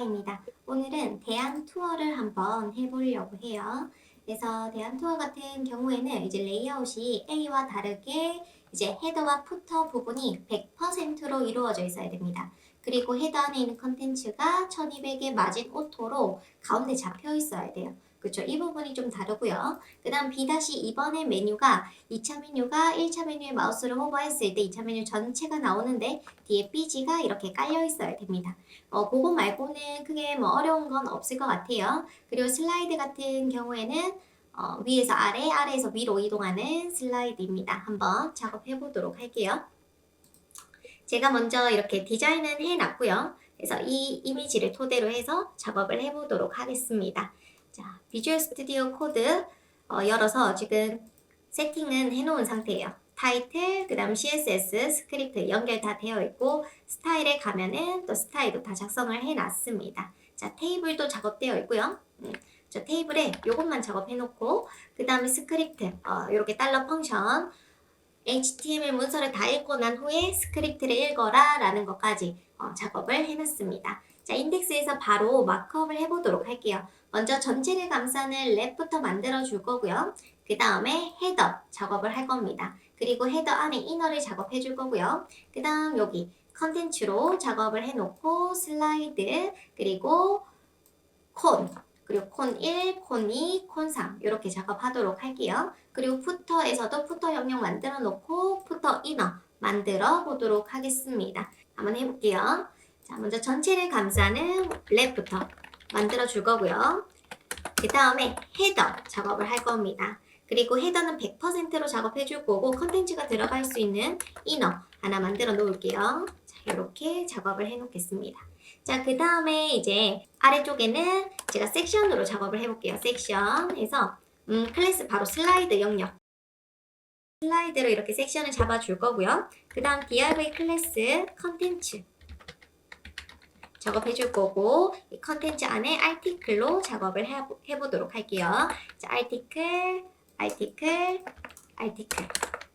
아입니다. 오늘은 대안 투어를 한번 해보려고 해요. 그래서 대안 투어 같은 경우에는 이제 레이아웃이 A와 다르게 이제 헤더와 푸터 부분이 100%로 이루어져 있어야 됩니다. 그리고 헤더 안에 있는 컨텐츠가 1200의 마진 오토로 가운데 잡혀 있어야 돼요. 그렇죠. 이 부분이 좀 다르고요. 그 다음 B-2번의 메뉴가 2차 메뉴가 1차 메뉴에 마우스를 호버했을 때 2차 메뉴 전체가 나오는데 뒤에 BG가 이렇게 깔려 있어야 됩니다. 그거 말고는 크게 뭐 어려운 건 없을 것 같아요. 그리고 슬라이드 같은 경우에는 위에서 아래, 아래에서 위로 이동하는 슬라이드입니다. 한번 작업해 보도록 할게요. 제가 먼저 이렇게 디자인은 해놨고요. 그래서 이 이미지를 토대로 해서 작업을 해보도록 하겠습니다. 자, 비주얼 스튜디오 코드 열어서 지금 세팅은 해놓은 상태예요. 타이틀, 그 다음 CSS, 스크립트 연결 다 되어 있고 스타일에 가면은 또 스타일도 다 작성을 해놨습니다. 자, 테이블도 작업되어 있고요. 저 테이블에 요것만 작업해놓고 그 다음에 스크립트, 이렇게 달러 펑션 HTML 문서를 다 읽고 난 후에 스크립트를 읽어라 라는 것까지 작업을 해놨습니다. 자, 인덱스에서 바로 마크업을 해보도록 할게요. 먼저 전체를 감싸는 랩부터 만들어 줄 거고요. 그 다음에 헤더 작업을 할 겁니다. 그리고 헤더 안에 이너를 작업해 줄 거고요. 그 다음 여기 컨텐츠로 작업을 해놓고 슬라이드 그리고 콘 그리고 콘 1, 콘 2, 콘 3 이렇게 작업하도록 할게요. 그리고 푸터에서도 푸터 영역 만들어 놓고 푸터 이너 만들어 보도록 하겠습니다. 한번 해볼게요. 자, 먼저 전체를 감싸는 랩부터 만들어 줄 거고요. 그 다음에 헤더 작업을 할 겁니다. 그리고 헤더는 100%로 작업해 줄 거고 컨텐츠가 들어갈 수 있는 이너 하나 만들어 놓을게요. 자, 이렇게 작업을 해 놓겠습니다. 자, 그 다음에 이제 아래쪽에는 제가 섹션으로 작업을 해볼게요. 섹션 해서 클래스 바로 슬라이드 영역 슬라이드로 이렇게 섹션을 잡아줄 거고요. 그 다음 div 클래스 컨텐츠 작업해 줄 거고 이 컨텐츠 안에 article로 작업을 해보도록 할게요. 자, article.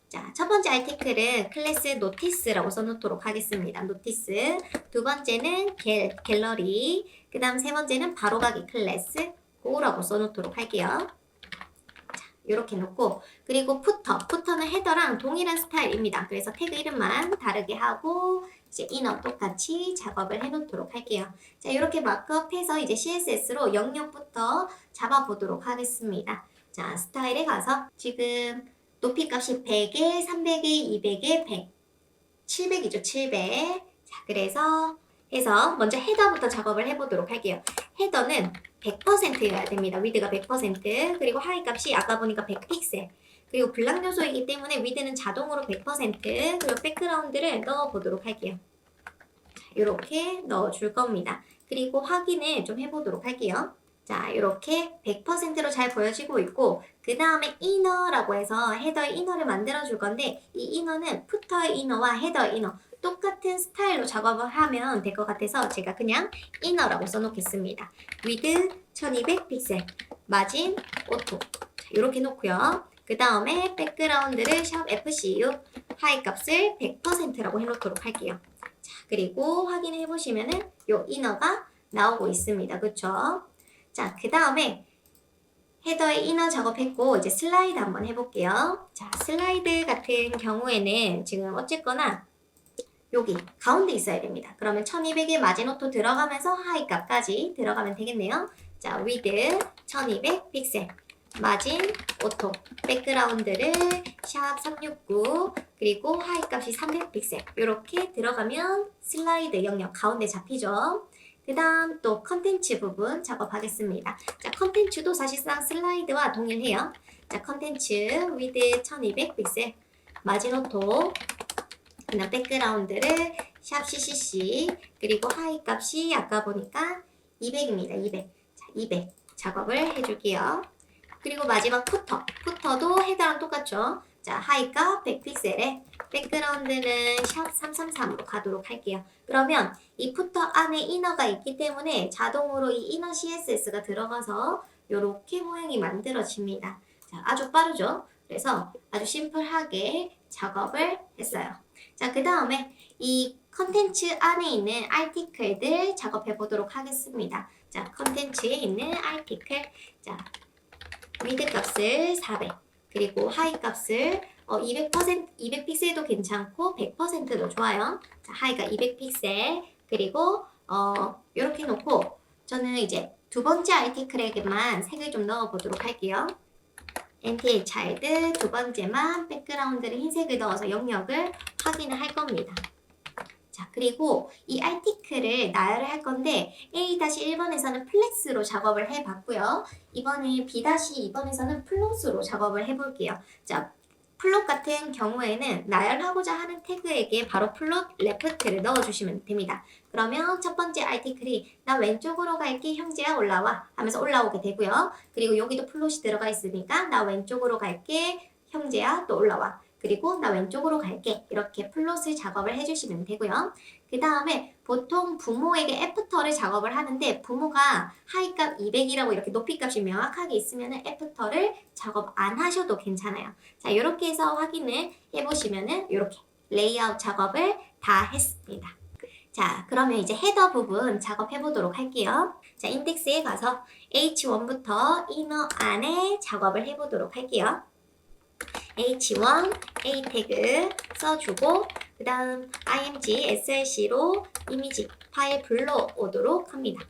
자, 첫 번째 article은 클래스 notice라고 써놓도록 하겠습니다. notice. 두 번째는 갤러리. 그 다음 세 번째는 바로가기 클래스 go라고 써놓도록 할게요. 자, 이렇게 놓고 그리고 푸터는 헤더랑 동일한 스타일입니다. 그래서 태그 이름만 다르게 하고 이제 이너 똑같이 작업을 해놓도록 할게요. 자, 이렇게 마크업해서 이제 CSS로 영역부터 잡아보도록 하겠습니다. 자, 스타일에 가서 지금 높이 값이 100에 300에 200에 100 700이죠. 700. 자, 그래서 해서 먼저 헤더부터 작업을 해보도록 할게요. 헤더는 100%여야 됩니다. 위드가 100% 그리고 하이 값이 아까 보니까 100픽셀 그리고 블락 요소이기 때문에 위드는 자동으로 100% 그리고 백그라운드를 넣어보도록 할게요. 자, 이렇게 넣어줄 겁니다. 그리고 확인을 좀 해보도록 할게요. 자, 이렇게 100%로 잘 보여지고 있고 그 다음에 이너라고 해서 헤더의 이너를 만들어 줄 건데 이 이너는 푸터의 이너와 헤더의 이너 똑같은 스타일로 작업을 하면 될 것 같아서 제가 그냥 이너라고 써놓겠습니다. 위드 1200 픽셀 마진 오토 이렇게 놓고요. 그 다음에 백그라운드를 샵 FCU 하이 값을 100%라고 해놓도록 할게요. 자, 그리고 확인해 보시면은 요 이너가 나오고 있습니다. 그쵸? 자, 그 다음에 헤더에 이너 작업했고 이제 슬라이드 한번 해볼게요. 자, 슬라이드 같은 경우에는 지금 어쨌거나 여기 가운데 있어야 됩니다. 그러면 1200의 마지노트 들어가면서 하이 값까지 들어가면 되겠네요. 자, 위드 1200 픽셀 마진 오토 백그라운드를 샵 369 그리고 하이 값이 300 픽셀 이렇게 들어가면 슬라이드 영역 가운데 잡히죠. 그 다음 또 컨텐츠 부분 작업하겠습니다. 자, 컨텐츠도 사실상 슬라이드와 동일해요. 자, 컨텐츠 위드 1200 픽셀 마지노토 그 다음 백그라운드를 샵 CCC 그리고 하이 값이 아까 보니까 200입니다. 200. 자, 200 작업을 해줄게요. 그리고 마지막 푸터도 헤더랑 똑같죠. 자, 하이 값 100픽셀에 백그라운드는 샵 333으로 가도록 할게요. 그러면 이 푸터 안에 이너가 있기 때문에 자동으로 이 이너 CSS가 들어가서 이렇게 모양이 만들어집니다. 자, 아주 빠르죠? 그래서 아주 심플하게 작업을 했어요. 자, 그 다음에 이 컨텐츠 안에 있는 아티클들 작업해 보도록 하겠습니다. 자, 컨텐츠에 있는 아티클. 자, 위드 값을 400, 그리고 하이 값을 200%, 200픽셀도 괜찮고 100%도 좋아요. 자, 하이가 200픽셀, 그리고 이렇게 놓고 저는 이제 두 번째 아티클에게만 색을 좀 넣어 보도록 할게요. NTL 차일드 두 번째만 백그라운드를 흰색을 넣어서 영역을 확인을 할 겁니다. 자, 그리고 이 아티클을 나열을 할 건데 A-1번에서는 플렉스로 작업을 해봤고요. 이번에 B-2번에서는 플롯으로 작업을 해볼게요. 자, 플롯 같은 경우에는 나열하고자 하는 태그에게 바로 플롯 레프트를 넣어주시면 됩니다. 그러면 첫 번째 아티클이 나 왼쪽으로 갈게 형제야 올라와 하면서 올라오게 되고요. 그리고 여기도 플롯이 들어가 있으니까 나 왼쪽으로 갈게 형제야 또 올라와. 그리고 나 왼쪽으로 갈게 이렇게 플롯을 작업을 해주시면 되고요. 그 다음에 보통 부모에게 애프터를 작업을 하는데 부모가 하이값 200이라고 이렇게 높이값이 명확하게 있으면 애프터를 작업 안 하셔도 괜찮아요. 자, 이렇게 해서 확인을 해보시면은 이렇게 레이아웃 작업을 다 했습니다. 자, 그러면 이제 헤더 부분 작업해 보도록 할게요. 자, 인덱스에 가서 H1부터 이너 안에 작업을 해 보도록 할게요. H1 A 태그 써주고 그 다음 img src로 이미지 파일 불러오도록 합니다.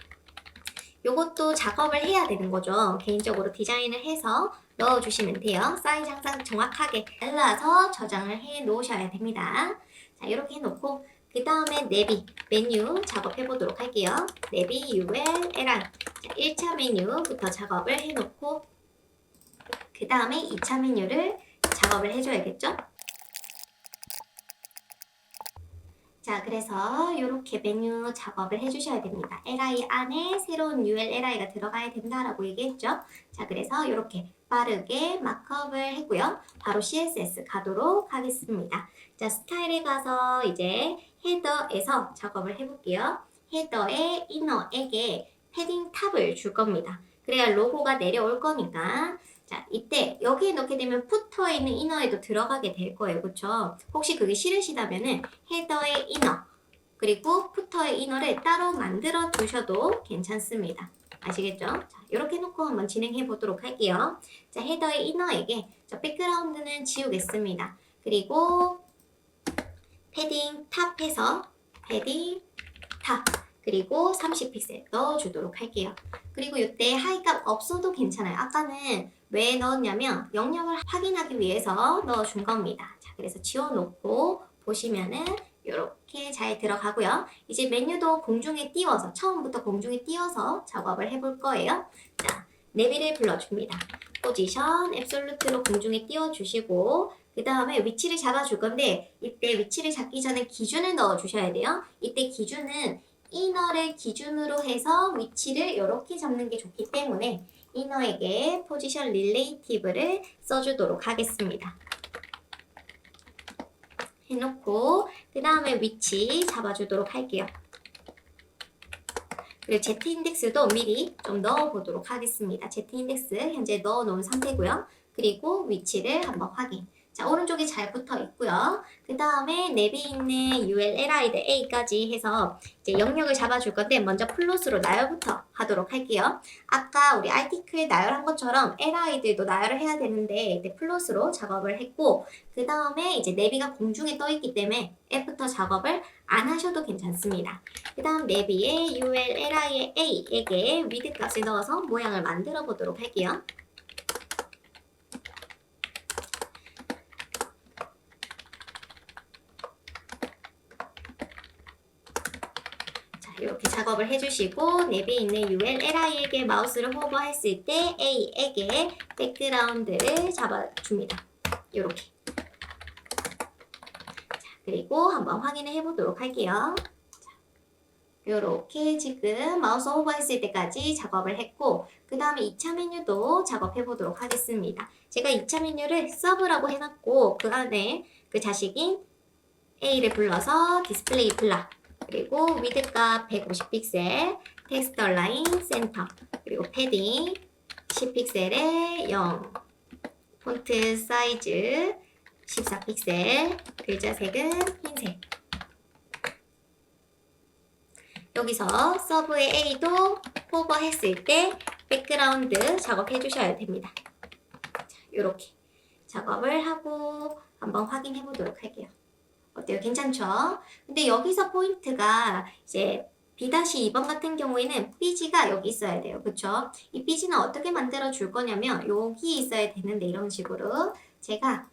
요것도 작업을 해야 되는 거죠. 개인적으로 디자인을 해서 넣어주시면 돼요. 사이즈 항상 정확하게 잘라서 저장을 해 놓으셔야 됩니다. 자, 이렇게 해놓고 그 다음에 내비 메뉴 작업해 보도록 할게요. 내비 UL LR 자, 1차 메뉴부터 작업을 해놓고 그 다음에 2차 메뉴를 작업을 해줘야겠죠? 자, 그래서 이렇게 메뉴 작업을 해주셔야 됩니다. li 안에 새로운 UL-li가 들어가야 된다라고 얘기했죠? 자, 그래서 이렇게 빠르게 마크업을 했고요. 바로 CSS 가도록 하겠습니다. 자, 스타일에 가서 이제 헤더에서 작업을 해볼게요. 헤더의 이너에게 패딩 탑을 줄 겁니다. 그래야 로고가 내려올 거니까 자, 이때 여기에 넣게 되면 푸터에 있는 이너에도 들어가게 될 거예요. 그쵸? 혹시 그게 싫으시다면은 헤더의 이너 그리고 푸터의 이너를 따로 만들어 두셔도 괜찮습니다. 아시겠죠? 자, 이렇게 놓고 한번 진행해 보도록 할게요. 자, 헤더의 이너에게 저 백그라운드는 지우겠습니다. 그리고 패딩 탑해서 패딩 탑 그리고 30픽셀 넣어주도록 할게요. 그리고 이때 하이값 없어도 괜찮아요. 아까는 왜 넣었냐면 영역을 확인하기 위해서 넣어준 겁니다. 자, 그래서 지워놓고 보시면은 이렇게 잘 들어가고요. 이제 메뉴도 공중에 띄워서 처음부터 공중에 띄워서 작업을 해볼 거예요. 자, 내비를 불러줍니다. 포지션 앱솔루트로 공중에 띄워주시고 그 다음에 위치를 잡아줄 건데 이때 위치를 잡기 전에 기준을 넣어주셔야 돼요. 이때 기준은 이너를 기준으로 해서 위치를 이렇게 잡는 게 좋기 때문에 이너에게 포지션 릴레이티브를 써주도록 하겠습니다. 해놓고 그 다음에 위치 잡아주도록 할게요. 그리고 Z인덱스도 미리 좀 넣어보도록 하겠습니다. Z인덱스 현재 넣어놓은 상태고요. 그리고 위치를 한번 확인. 자, 오른쪽에 잘 붙어 있고요. 그 다음에 내비 있는 UL-LI A까지 해서 이제 영역을 잡아줄 건데 먼저 플롯으로 나열부터 하도록 할게요. 아까 우리 아티클 나열한 것처럼 LI들도 나열을 해야 되는데 이제 플롯으로 작업을 했고 그 다음에 이제 내비가 공중에 떠 있기 때문에 애프터 작업을 안 하셔도 괜찮습니다. 그 다음 내비에 UL-LI의 A에게 위드 값을 넣어서 모양을 만들어 보도록 할게요. 이렇게 작업을 해주시고 내비에 있는 UL-LI에게 마우스를 호버했을 때 A에게 백그라운드를 잡아줍니다. 이렇게. 자, 그리고 한번 확인을 해보도록 할게요. 이렇게 지금 마우스 호버했을 때까지 작업을 했고 그 다음에 2차 메뉴도 작업해 보도록 하겠습니다. 제가 2차 메뉴를 서브라고 해놨고 그 안에 그 자식인 A를 불러서 디스플레이 블락 그리고 위드값 150픽셀, 텍스트 얼라인 센터, 그리고 패딩 10픽셀에 0, 폰트 사이즈 14픽셀, 글자 색은 흰색. 여기서 서브의 A도 호버했을 때 백그라운드 작업해 주셔야 됩니다. 자, 이렇게 작업을 하고 한번 확인해 보도록 할게요. 어때요? 괜찮죠? 근데 여기서 포인트가 이제 B-2번 같은 경우에는 삐지가 여기 있어야 돼요. 그쵸? 이 삐지는 어떻게 만들어 줄 거냐면 여기 있어야 되는데 이런 식으로 제가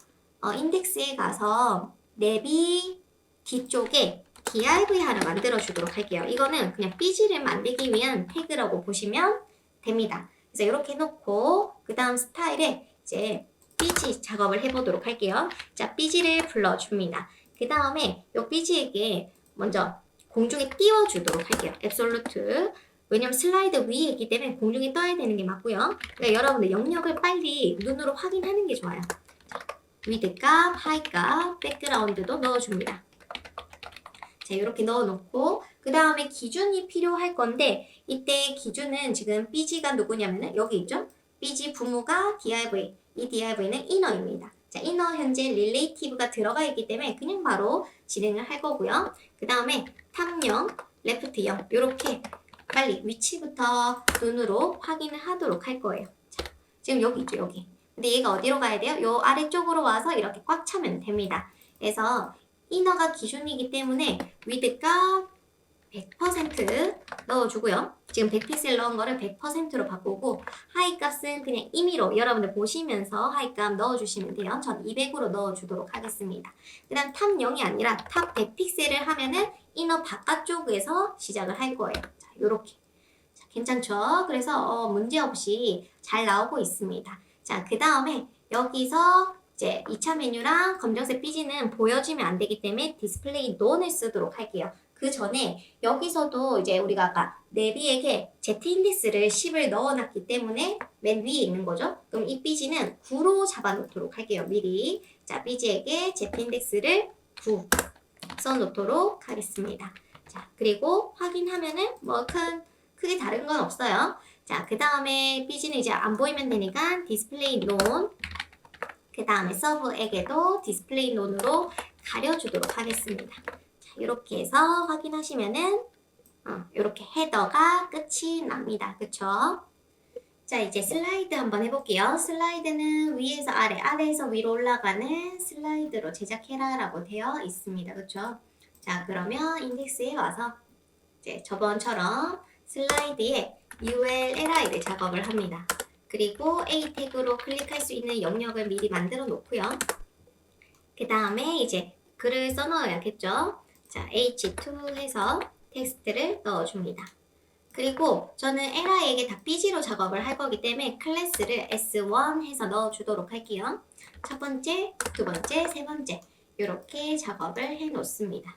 인덱스에 가서 내비 뒤쪽에 div 하나 만들어 주도록 할게요. 이거는 그냥 삐지를 만들기 위한 태그라고 보시면 됩니다. 그래서 이렇게 해놓고 그 다음 스타일에 이제 삐지 작업을 해보도록 할게요. 자, 삐지를 불러줍니다. 그 다음에 이 삐지에게 먼저 공중에 띄워주도록 할게요. 앱솔루트. 왜냐면 슬라이드 위에 있기 때문에 공중에 떠야 되는 게 맞고요. 그러니까 여러분들 영역을 빨리 눈으로 확인하는 게 좋아요. 위드 값, 하이 값, 백그라운드도 넣어줍니다. 자, 이렇게 넣어놓고 그 다음에 기준이 필요할 건데 이때 기준은 지금 삐지가 누구냐면은 여기 있죠? 삐지 부모가 div, 이 div는 inner입니다. 자, inner 현재 relative가 들어가 있기 때문에 그냥 바로 진행을 할 거고요. 그 다음에 탑0, 레프트 0 이렇게 빨리 위치부터 눈으로 확인을 하도록 할 거예요. 자, 지금 여기 있죠, 여기. 근데 얘가 어디로 가야 돼요? 요 아래쪽으로 와서 이렇게 꽉 차면 됩니다. 그래서 이너가 기준이기 때문에 위드값 100% 넣어주고요. 지금 100픽셀 넣은 거를 100%로 바꾸고 하이 값은 그냥 임의로 여러분들 보시면서 하이 값 넣어주시면 돼요. 전 200으로 넣어주도록 하겠습니다. 그 다음 탑 0이 아니라 탑 100픽셀을 하면은 이너 바깥쪽에서 시작을 할 거예요. 자, 요렇게. 자, 괜찮죠? 그래서 문제없이 잘 나오고 있습니다. 자, 그 다음에 여기서 이제 2차 메뉴랑 검정색 삐지는 보여지면 안 되기 때문에 디스플레이 논을 쓰도록 할게요. 그 전에 여기서도 이제 우리가 아까 내비에게 Z 인덱스를 10을 넣어놨기 때문에 맨 위에 있는 거죠. 그럼 이 삐지는 9로 잡아놓도록 할게요. 미리. 자, 삐지에게 Z 인덱스를 9 써놓도록 하겠습니다. 자, 그리고 확인하면은 뭐 크게 다른 건 없어요. 자, 그 다음에 삐지는 이제 안 보이면 되니까 디스플레이 논 그 다음에 서브에게도 디스플레이 논으로 가려주도록 하겠습니다. 자, 이렇게 해서 확인하시면은 이렇게 헤더가 끝이 납니다. 그쵸? 자, 이제 슬라이드 한번 해볼게요. 슬라이드는 위에서 아래, 아래에서 위로 올라가는 슬라이드로 제작해라 라고 되어 있습니다. 그쵸? 자, 그러면 인덱스에 와서 이제 저번처럼 슬라이드에 ULLI를 작업을 합니다. 그리고 A 태그로 클릭할 수 있는 영역을 미리 만들어 놓고요. 그 다음에 이제 글을 써넣어야겠죠. 자, H2 해서 텍스트를 넣어줍니다. 그리고 저는 LI에게 다 삐지로 작업을 할 거기 때문에 클래스를 S1 해서 넣어주도록 할게요. 첫 번째, 두 번째, 세 번째 이렇게 작업을 해 놓습니다.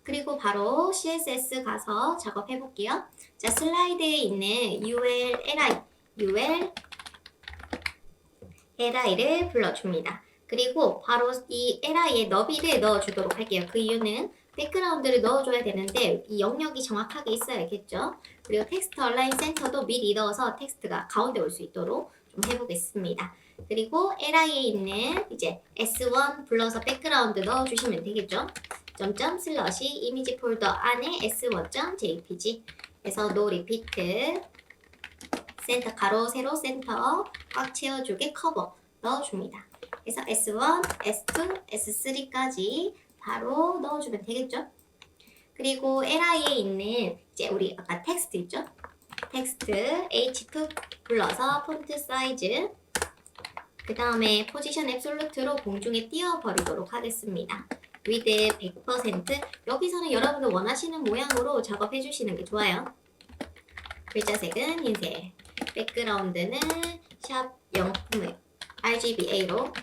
그리고 바로 CSS 가서 작업해 볼게요. 자, 슬라이드에 있는 ULLI를 불러줍니다. 그리고 바로 이 LI의 너비를 넣어주도록 할게요. 그 이유는 백그라운드를 넣어줘야 되는데 이 영역이 정확하게 있어야겠죠. 그리고 텍스트 얼라인 센터도 미리 넣어서 텍스트가 가운데 올 수 있도록 좀 해보겠습니다. 그리고 LI에 있는 이제 S1 불러서 백그라운드 넣어주시면 되겠죠. 점점 슬러시 이미지 폴더 안에 s1.jpg 에서 no repeat 센터 가로 세로 센터 꽉 채워주게 커버 넣어줍니다. 그래서 S1, S2, S3까지 바로 넣어주면 되겠죠. 그리고 LI에 있는 이제 우리 아까 텍스트 있죠. 텍스트 H2 불러서 폰트 사이즈 그 다음에 포지션 앱솔루트로 공중에 띄워버리도록 하겠습니다. 위드 100% 여기서는 여러분들 원하시는 모양으로 작업해 주시는 게 좋아요. 글자색은 흰색, 백그라운드는 샵 0, RGBA로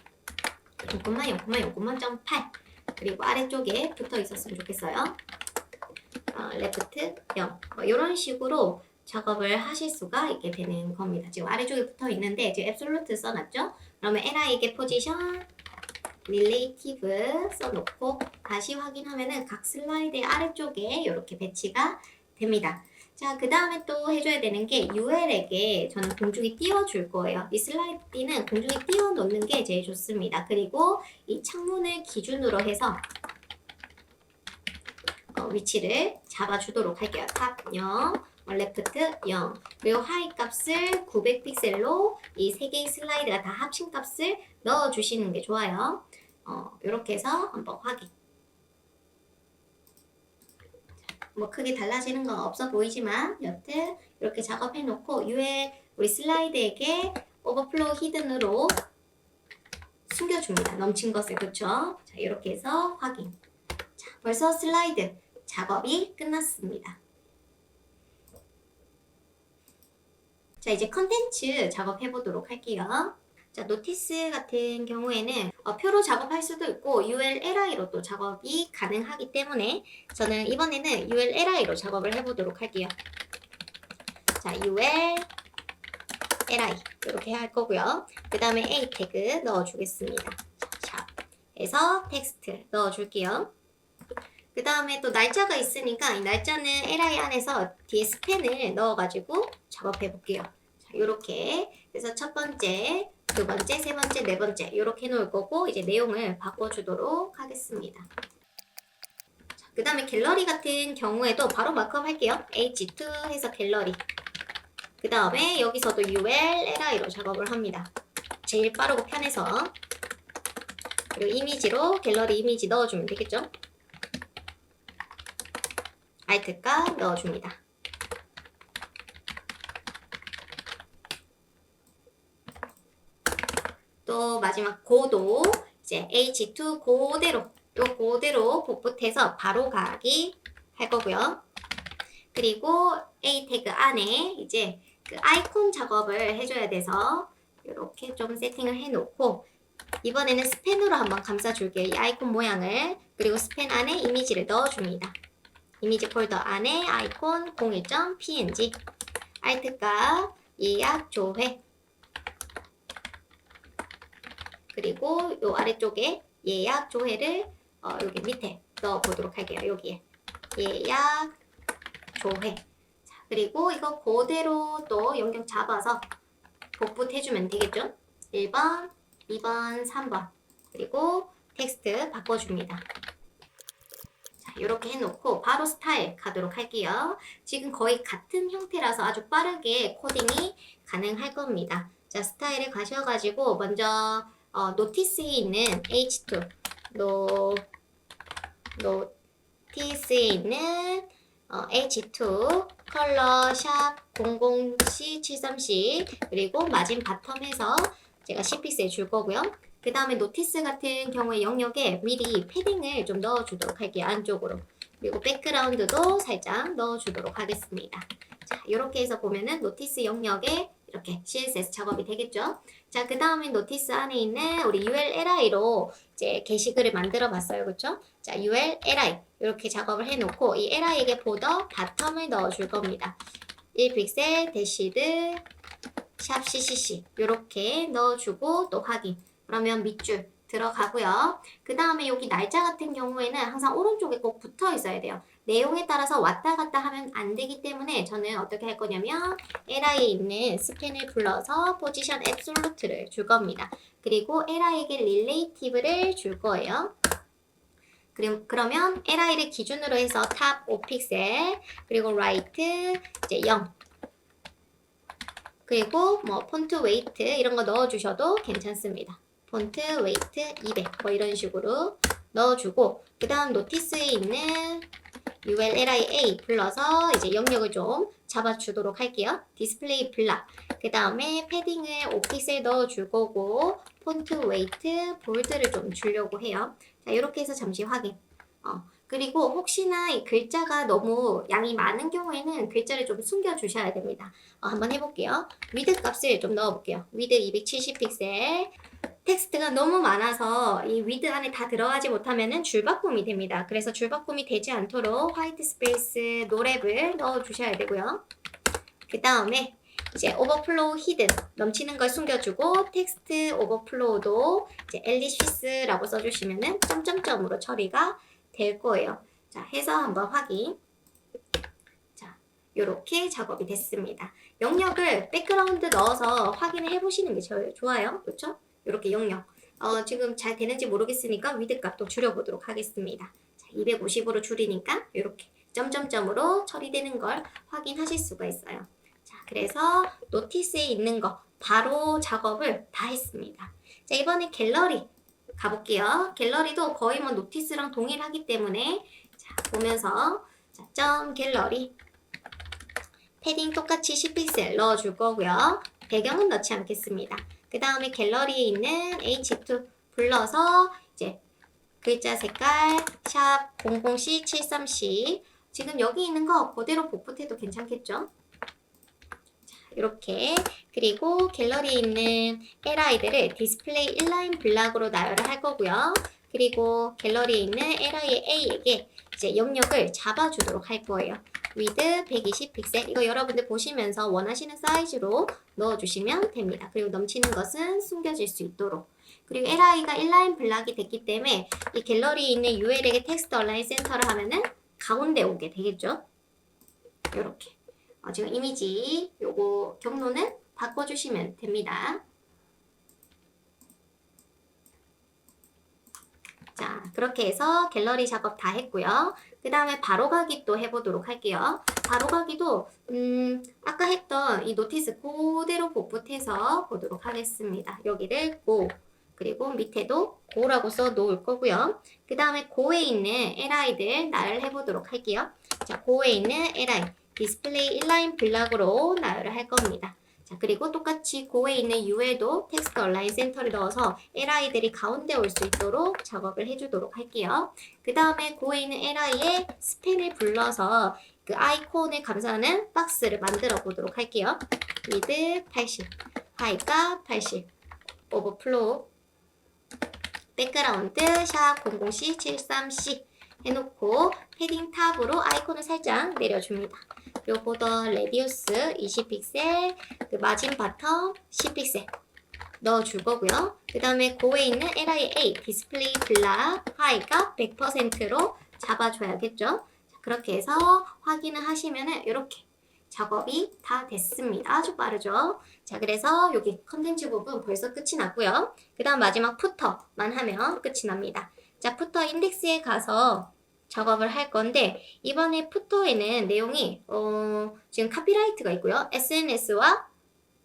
0,0,0,8 그리고 아래쪽에 붙어 있었으면 좋겠어요. 레프트 0 이런 식으로 작업을 하실 수가 있게 되는 겁니다. 지금 아래쪽에 붙어 있는데 지금 앱솔루트 써놨죠? 그러면 LI에게 포지션 릴레이티브 써놓고 다시 확인하면은 각 슬라이드의 아래쪽에 이렇게 배치가 됩니다. 자, 그 다음에 또 해줘야 되는 게 UL에게 저는 공중에 띄워줄 거예요. 이 슬라이드는 공중에 띄워놓는 게 제일 좋습니다. 그리고 이 창문을 기준으로 해서 위치를 잡아주도록 할게요. 탑 0, 레프트 0. 그리고 하이 값을 900픽셀로 이 세 개의 슬라이드가 다 합친 값을 넣어주시는 게 좋아요. 이렇게 해서 한번 확인. 뭐 크게 달라지는 건 없어 보이지만 여튼 이렇게 작업해 놓고 UL 우리 슬라이드에게 오버플로우 히든으로 숨겨줍니다. 넘친 것을. 그쵸? 자, 이렇게 해서 확인. 자, 벌써 슬라이드 작업이 끝났습니다. 자, 이제 컨텐츠 작업해 보도록 할게요. 자, 노티스 같은 경우에는 표로 작업할 수도 있고 ULLI로 또 작업이 가능하기 때문에 저는 이번에는 ULLI로 작업을 해보도록 할게요. 자, ULLI 이렇게 할 거고요. 그 다음에 A 태그 넣어주겠습니다. 샵 해서 텍스트 넣어줄게요. 그 다음에 또 날짜가 있으니까 이 날짜는 LI 안에서 뒤에 스펜을 넣어가지고 작업해 볼게요. 자, 요렇게. 그래서 첫 번째, 두 번째, 세 번째, 네 번째 이렇게 해놓을 거고 이제 내용을 바꿔주도록 하겠습니다. 그 다음에 갤러리 같은 경우에도 바로 마크업 할게요. H2 해서 갤러리. 그 다음에 여기서도 ULLI로 작업을 합니다. 제일 빠르고 편해서. 그리고 이미지로 갤러리 이미지 넣어주면 되겠죠. 알트가 넣어줍니다. 또 마지막 고도 이제 H2 그대로 복붙해서 바로 가기 할 거고요. 그리고 A 태그 안에 이제 그 아이콘 작업을 해줘야 돼서 이렇게 좀 세팅을 해놓고 이번에는 스펜으로 한번 감싸줄게요. 이 아이콘 모양을. 그리고 스펜 안에 이미지를 넣어줍니다. 이미지 폴더 안에 아이콘 01.png 알트가 예약 조회 그리고 요 아래쪽에 예약 조회를 여기 밑에 넣어보도록 할게요. 여기에 예약 조회. 자, 그리고 이거 그대로 또 영역 잡아서 복붙해주면 되겠죠? 1번, 2번, 3번 그리고 텍스트 바꿔줍니다. 자, 이렇게 해놓고 바로 스타일 가도록 할게요. 지금 거의 같은 형태라서 아주 빠르게 코딩이 가능할 겁니다. 자, 스타일에 가셔가지고 먼저 노티스에 있는 H2 노티스에 있는 H2 컬러 샵 00C73C 그리고 마진 바텀에서 제가 10픽셀 줄 거고요. 그 다음에 노티스 같은 경우에 영역에 미리 패딩을 좀 넣어주도록 할게요. 안쪽으로. 그리고 백그라운드도 살짝 넣어주도록 하겠습니다. 자, 이렇게 해서 보면은 노티스 영역에 이렇게 CSS 작업이 되겠죠. 자, 그 다음에 노티스 안에 있는 우리 ULLI로 이제 게시글을 만들어 봤어요. 그쵸? 자, ULLI 이렇게 작업을 해놓고 이 LI에게 보더 바텀을 넣어줄 겁니다. 1픽셀 대시드 샵 CCC 이렇게 넣어주고 또 확인. 그러면 밑줄 들어가고요. 그 다음에 여기 날짜 같은 경우에는 항상 오른쪽에 꼭 붙어 있어야 돼요. 내용에 따라서 왔다 갔다 하면 안 되기 때문에 저는 어떻게 할 거냐면 LI에 있는 스펜을 불러서 포지션 앱솔루트를 줄 겁니다. 그리고 LI에게 릴레이티브를 줄 거예요. 그러면 LI를 기준으로 해서 탑 5픽셀 그리고 라이트 이제 0 그리고 뭐 폰트 웨이트 이런 거 넣어주셔도 괜찮습니다. 폰트 웨이트 200 뭐 이런 식으로 넣어주고 그 다음 노티스에 있는 ULLIA 불러서 이제 영역을 좀 잡아주도록 할게요. 디스플레이 블락 그 다음에 패딩을 5픽셀 넣어줄 거고 폰트 웨이트 볼드를 좀 주려고 해요. 자, 이렇게 해서 잠시 확인. 그리고 혹시나 이 글자가 너무 양이 많은 경우에는 글자를 좀 숨겨 주셔야 됩니다. 한번 해볼게요. 위드 값을 좀 넣어볼게요. 위드 270픽셀 텍스트가 너무 많아서 이 위드 안에 다 들어가지 못하면 줄바꿈이 됩니다. 그래서 줄바꿈이 되지 않도록 화이트 스페이스 노랩을 넣어 주셔야 되고요. 그 다음에 이제 오버플로우 히든 넘치는 걸 숨겨주고 텍스트 오버플로우도 이제 엘리시스라고 써주시면은 점점점으로 처리가 될 거예요. 자, 해서 한번 확인. 자, 요렇게 작업이 됐습니다. 영역을 백그라운드 넣어서 확인을 해보시는 게 제일 좋아요. 그렇죠? 요렇게 영역. 지금 잘 되는지 모르겠으니까 위드 값도 줄여보도록 하겠습니다. 자, 250으로 줄이니까 이렇게 점점점으로 처리되는 걸 확인하실 수가 있어요. 자, 그래서 노티스에 있는 거 바로 작업을 다 했습니다. 자, 이번에 갤러리 가볼게요. 갤러리도 거의 뭐 노티스랑 동일하기 때문에 자, 보면서 자, 점 갤러리 패딩 똑같이 10픽셀 넣어줄 거고요. 배경은 넣지 않겠습니다. 그 다음에 갤러리에 있는 H2 불러서 이제 글자 색깔 샵 00C73C 지금 여기 있는 거 그대로 복붙해도 괜찮겠죠? 자, 이렇게 그리고 갤러리에 있는 LI들을 디스플레이 인라인 블락으로 나열을 할 거고요. 그리고 갤러리에 있는 LI의 A에게 이제 영역을 잡아주도록 할 거예요. 위드 120 픽셀 이거 여러분들 보시면서 원하시는 사이즈로 넣어주시면 됩니다. 그리고 넘치는 것은 숨겨질 수 있도록 그리고 LI가 인라인 블락이 됐기 때문에 이 갤러리에 있는 UL에게 텍스트 얼라인 센터를 하면은 가운데 오게 되겠죠. 이렇게 지금 이미지 요거 경로는 바꿔주시면 됩니다. 자, 그렇게 해서 갤러리 작업 다 했고요. 그 다음에 바로가기 또 해보도록 할게요. 바로가기도 아까 했던 이 노티스 그대로 복붙해서 보도록 하겠습니다. 여기를 고 그리고 밑에도 고라고 써 놓을 거고요. 그 다음에 고에 있는 LI들 나열을 해보도록 할게요. 자, 고에 있는 LI 디스플레이 인라인 블락으로 나열을 할 겁니다. 자, 그리고 똑같이 고에 있는 U에도 텍스트 얼라인 센터를 넣어서 LI들이 가운데 올 수 있도록 작업을 해주도록 할게요. 그 다음에 고에 있는 LI에 스펜을 불러서 그 아이콘을 감싸는 박스를 만들어 보도록 할게요. 위드 80, 하이가 80, 오버플로우, 백그라운드 샵 00C73C 해놓고 패딩 탑으로 아이콘을 살짝 내려줍니다. 그리고 보더 레디우스 20픽셀, 그 마진 바텀 10픽셀 넣어줄 거고요. 그 다음에 고에 있는 LIA 디스플레이 블락 하이가 100%로 잡아줘야겠죠. 자, 그렇게 해서 확인을 하시면은 이렇게 작업이 다 됐습니다. 아주 빠르죠. 자, 그래서 여기 컨텐츠 부분 벌써 끝이 났고요. 그 다음 마지막 푸터만 하면 끝이 납니다. 자, 푸터 인덱스에 가서 작업을 할 건데 이번에 푸터에는 내용이 지금 카피라이트가 있고요. SNS와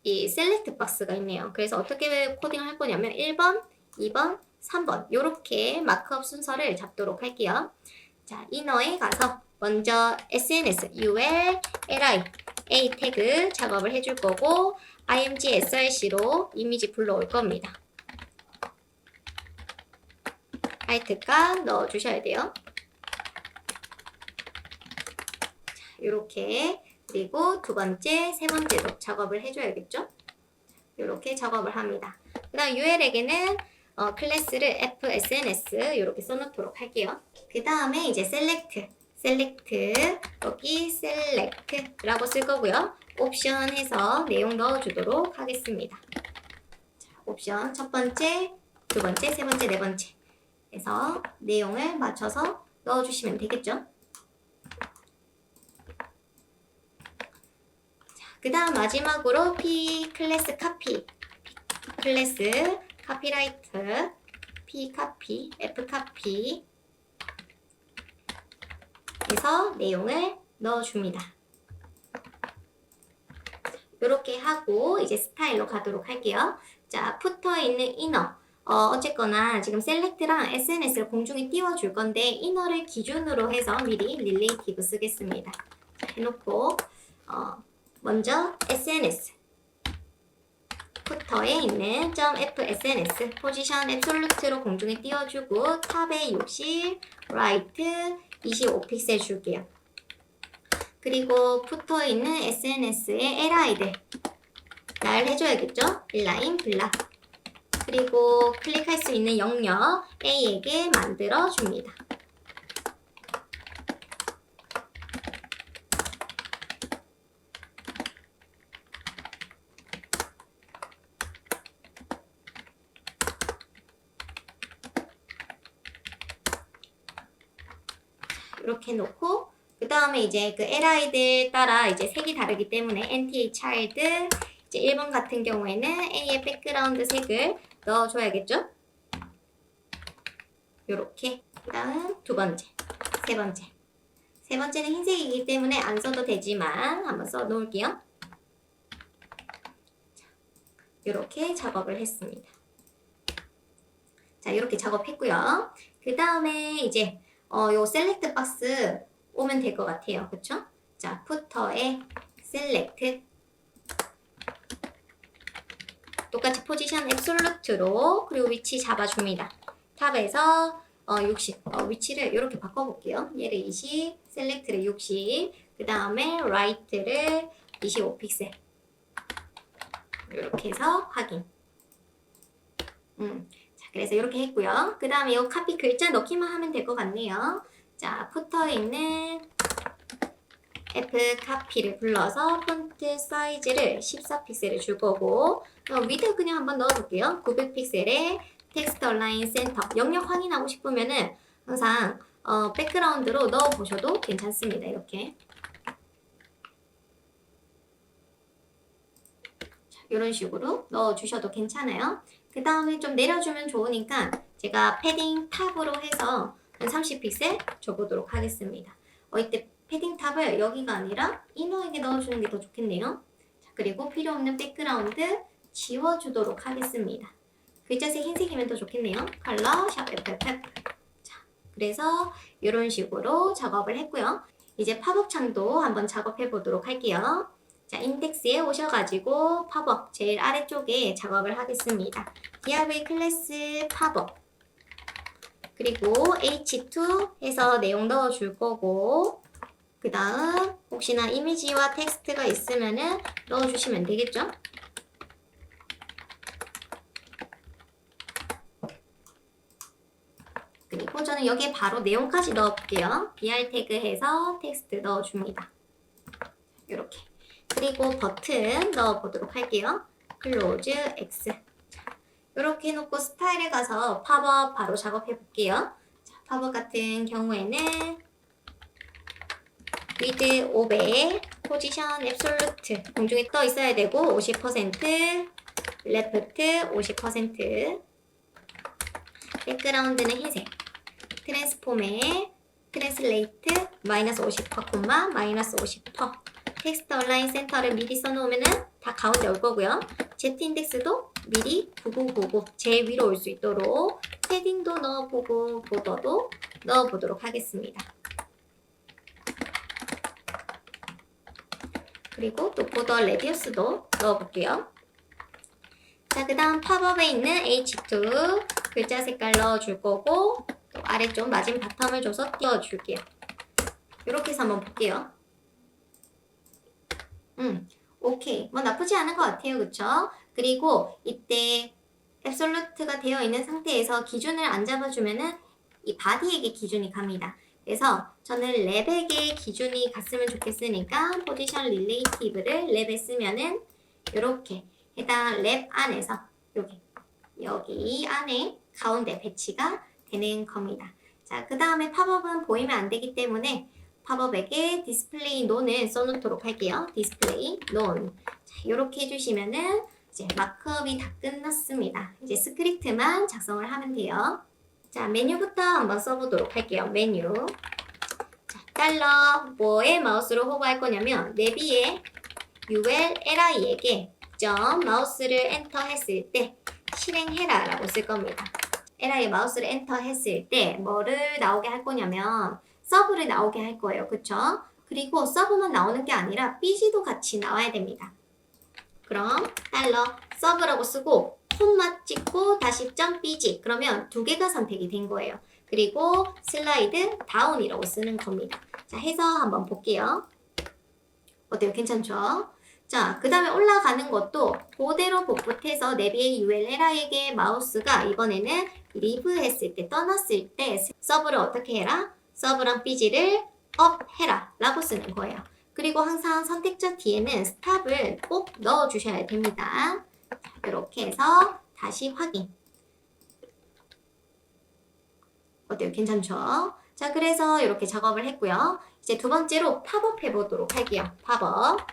이 셀렉트 박스가 있네요. 그래서 어떻게 코딩을 할 거냐면 1번, 2번, 3번 이렇게 마크업 순서를 잡도록 할게요. 자, 이너에 가서 먼저 SNS, UL, LI, A 태그 작업을 해줄 거고 img src로 이미지 불러올 겁니다. 알트값 넣어주셔야 돼요. 이렇게 그리고 두 번째, 세 번째도 작업을 해줘야겠죠? 이렇게 작업을 합니다. 그 다음 UL에게는 클래스를 FSNS 이렇게 써놓도록 할게요. 그 다음에 이제 셀렉트 여기 셀렉트라고 쓸 거고요. 옵션 해서 내용 넣어주도록 하겠습니다. 자, 옵션 첫 번째, 두 번째, 세 번째, 네 번째 해서 내용을 맞춰서 넣어주시면 되겠죠? 그 다음 마지막으로 P 클래스 카피 클래스 카피라이트 P 카피 F 카피 해서 내용을 넣어줍니다. 이렇게 하고 이제 스타일로 가도록 할게요. 자, 푸터에 있는 이너 어쨌거나 지금 셀렉트랑 SNS를 공중에 띄워줄 건데 이너를 기준으로 해서 미리 릴레이티브 쓰겠습니다. 자, 해놓고 먼저 SNS 푸터에 있는 .fsns 포지션 앱솔루트로 공중에 띄워주고 탑에 60, 라이트 25픽셀 줄게요. 그리고 푸터에 있는 SNS의 LI들 나열해줘야겠죠? 인라인 블락 그리고 클릭할 수 있는 영역 A에게 만들어줍니다. 이렇게 놓고 그 다음에 이제 그 LI들 따라 이제 색이 다르기 때문에 NTA child 이제 1번 같은 경우에는 A의 백그라운드 색을 넣어줘야겠죠? 요렇게 그 다음 두 번째 세 번째. 세 번째는 흰색이기 때문에 안 써도 되지만 한번 써 놓을게요. 이렇게 작업을 했습니다. 자, 이렇게 작업했고요. 그 다음에 이제 요 셀렉트 박스 오면 될 것 같아요. 그쵸? 자, 푸터에 셀렉트 똑같이 포지션 앱솔루트로 그리고 위치 잡아줍니다. 탑에서 60 위치를 이렇게 바꿔볼게요. 얘를 20, 셀렉트를 60, 그 다음에 라이트를 25픽셀 이렇게 해서 확인. 자, 그래서 이렇게 했고요. 그 다음에 이 카피 글자 넣기만 하면 될 것 같네요. 자, 푸터에 있는 F 카피를 불러서 폰트 사이즈를 14픽셀을 줄 거고 위드 그냥 한번 넣어볼게요. 900픽셀에 텍스트 얼라인 센터 영역 확인하고 싶으면은 항상 백그라운드로 넣어보셔도 괜찮습니다. 이렇게 자, 이런 식으로 넣어주셔도 괜찮아요. 그 다음에 좀 내려주면 좋으니까 제가 패딩 탑으로 해서 한 30픽셀 줘보도록 하겠습니다. 이때 패딩 탑을 여기가 아니라 이너에게 넣어주는 게 더 좋겠네요. 자, 그리고 필요 없는 백그라운드 지워주도록 하겠습니다. 글자색 흰색이면 더 좋겠네요. 컬러 샵 FFF. 자, 그래서 이런 식으로 작업을 했고요. 이제 팝업 창도 한번 작업해 보도록 할게요. 자, 인덱스에 오셔가지고 팝업 제일 아래쪽에 작업을 하겠습니다. DRV 클래스 팝업 그리고 H2 해서 내용 넣어줄 거고 그 다음 혹시나 이미지와 텍스트가 있으면은 넣어주시면 되겠죠? 그리고 저는 여기에 바로 내용까지 넣어볼게요. BR 태그해서 텍스트 넣어줍니다. 이렇게. 그리고 버튼 넣어보도록 할게요. 클로즈 X. 이렇게 해놓고 스타일에 가서 팝업 바로 작업해 볼게요. 자, 팝업 같은 경우에는 위드 500, 포지션 앱솔루트 공중에 떠 있어야 되고 50%, 레프트 50%, 백그라운드는 흰색, 트랜스폼에 트랜슬레이트 마이너스 50%, 마이너스 50%, 텍스트 얼라인 센터를 미리 써놓으면 다 가운데 올 거고요. Z 인덱스도 미리 9999 제일 위로 올 수 있도록 패딩도 넣어보고 보더도 넣어보도록 하겠습니다. 그리고 또 보더 레디우스도 넣어볼게요. 자, 그 다음 팝업에 있는 H2 글자 색깔 넣어줄 거고 또 아래쪽 마진 바텀을 줘서 띄워줄게요. 이렇게 해서 한번 볼게요. 오케이. 뭐 나쁘지 않은 것 같아요. 그쵸? 그리고 이때 앱솔루트가 되어 있는 상태에서 기준을 안 잡아주면은 이 바디에게 기준이 갑니다. 그래서 저는 랩에게 기준이 갔으면 좋겠으니까 포지션 릴레이티브를 랩에 쓰면은 이렇게 해당 랩 안에서 여기 안에 가운데 배치가 되는 겁니다. 자, 그 다음에 팝업은 보이면 안 되기 때문에 팝업에게 디스플레이 논을 써놓도록 할게요. 디스플레이 논. 자, 이렇게 해주시면은 이제 마크업이 다 끝났습니다. 이제 스크립트만 작성을 하면 돼요. 자, 메뉴부터 한번 써보도록 할게요. 메뉴. 자, 달러 뭐에 마우스로 호버할 거냐면 내비에 ULLI에게 점 마우스를 엔터 했을 때 실행해라 라고 쓸 겁니다. LI에 마우스를 엔터 했을 때 뭐를 나오게 할 거냐면 서브를 나오게 할 거예요. 그쵸? 그리고 서브만 나오는 게 아니라 BG도 같이 나와야 됩니다. 그럼 달러 서브라고 쓰고 콤마 찍고 다시 점 BG 그러면 두 개가 선택이 된 거예요. 그리고 슬라이드 다운이라고 쓰는 겁니다. 자, 해서 한번 볼게요. 어때요? 괜찮죠? 자, 그 다음에 올라가는 것도 그대로 복붙해서 내비의 ULLI에게 마우스가 이번에는 리브 했을 때 떠났을 때 서브를 어떻게 해라? 서브랑 BG를 업 해라 라고 쓰는 거예요. 그리고 항상 선택자 뒤에는 스탑을 꼭 넣어주셔야 됩니다. 이렇게 해서 다시 확인. 어때요? 괜찮죠? 자, 그래서 이렇게 작업을 했고요. 이제 두 번째로 팝업 해보도록 할게요. 팝업.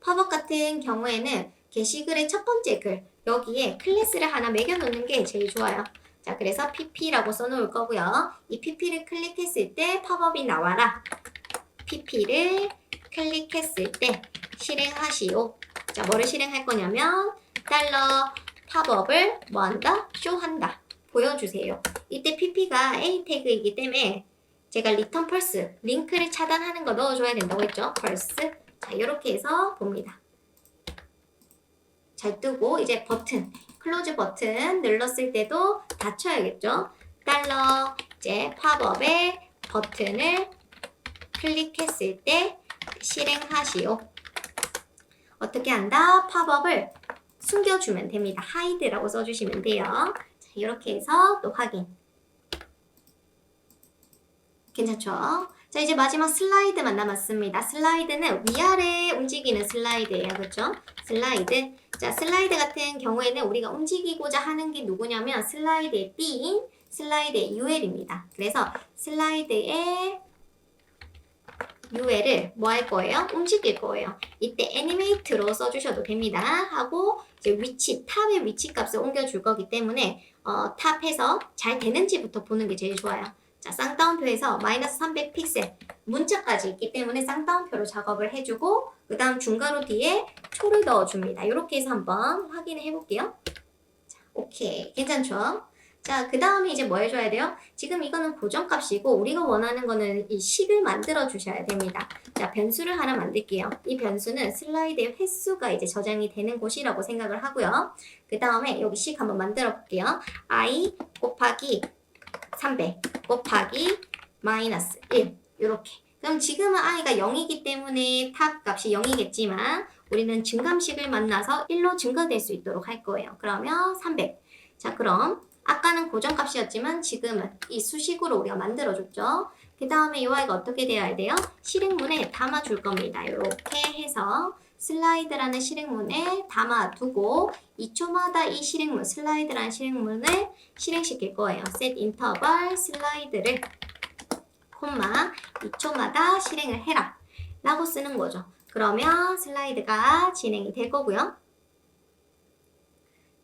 팝업 같은 경우에는 게시글의 첫 번째 글 여기에 클래스를 하나 매겨 놓는 게 제일 좋아요. 자, 그래서 pp라고 써놓을 거고요. 이 pp를 클릭했을 때 팝업이 나와라. pp를 클릭했을 때 실행하시오. 자, 뭐를 실행할 거냐면 달러 팝업을 뭐 한다? 쇼한다. 보여주세요. 이때 pp가 a 태그이기 때문에 제가 return false 링크를 차단하는 거 넣어줘야 된다고 했죠. false. 자, 이렇게 해서 봅니다. 잘 뜨고 이제 버튼 클로즈 버튼 눌렀을 때도 닫혀야겠죠. 달러 이제 팝업의 버튼을 클릭했을 때 실행하시오. 어떻게 한다? 팝업을 숨겨주면 됩니다. hide라고 써주시면 돼요. 자, 이렇게 해서 또 확인. 괜찮죠? 자, 이제 마지막 슬라이드만 남았습니다. 슬라이드는 위아래 움직이는 슬라이드예요. 그렇죠? 슬라이드. 자, 슬라이드 같은 경우에는 우리가 움직이고자 하는 게 누구냐면 슬라이드의 B인 슬라이드의 UL입니다. 그래서 슬라이드의 UL을 뭐 할 거예요? 움직일 거예요. 이때 애니메이트로 써주셔도 됩니다. 하고 이제 위치, 탑의 위치 값을 옮겨줄 거기 때문에 탑에서 잘 되는지부터 보는 게 제일 좋아요. 자, 쌍따옴표에서 마이너스 300 픽셀 문자까지 있기 때문에 쌍따옴표로 작업을 해주고 그 다음 중괄호 뒤에 초를 넣어줍니다. 이렇게 해서 한번 확인해 볼게요. 자, 오케이. 괜찮죠? 자, 그 다음에 이제 뭐 해줘야 돼요? 지금 이거는 고정값이고 우리가 원하는 거는 이 식을 만들어 주셔야 됩니다. 자, 변수를 하나 만들게요. 이 변수는 슬라이드의 횟수가 이제 저장이 되는 곳이라고 생각을 하고요. 그 다음에 여기 식 한번 만들어 볼게요. i 곱하기 300 곱하기 마이너스 1 이렇게. 그럼 지금은 i가 0이기 때문에 탑 값이 0이겠지만 우리는 증감식을 만나서 1로 증가될 수 있도록 할 거예요. 그러면 300. 자, 그럼 아까는 고정값이었지만 지금은 이 수식으로 우리가 만들어줬죠. 그 다음에 이 i가 어떻게 되어야 돼요? 실행문에 담아줄 겁니다. 이렇게 해서 슬라이드라는 실행문에 담아두고 2초마다 이 실행문, 슬라이드라는 실행문을 실행시킬 거예요. set interval 슬라이드를 콤마 2초마다 실행을 해라 라고 쓰는 거죠. 그러면 슬라이드가 진행이 될 거고요.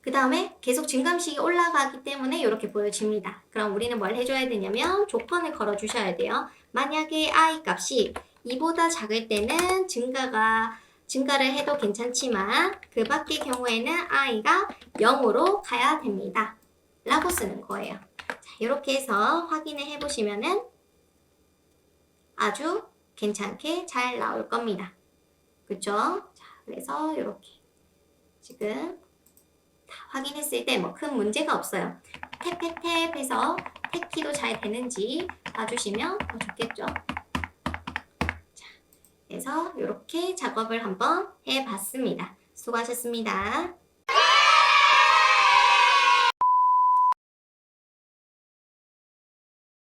그 다음에 계속 증감식이 올라가기 때문에 이렇게 보여집니다. 그럼 우리는 뭘 해줘야 되냐면 조건을 걸어 주셔야 돼요. 만약에 i 값이 2보다 작을 때는 증가를 해도 괜찮지만 그 밖의 경우에는 i가 0으로 가야 됩니다. 라고 쓰는 거예요. 자, 이렇게 해서 확인을 해보시면은 아주 괜찮게 잘 나올 겁니다. 그쵸? 자, 그래서 이렇게 지금 확인했을 때 뭐 큰 문제가 없어요. 탭탭탭 해서 탭키도 잘 되는지 봐주시면 더 좋겠죠. 자, 그래서 이렇게 작업을 한번 해봤습니다. 수고하셨습니다.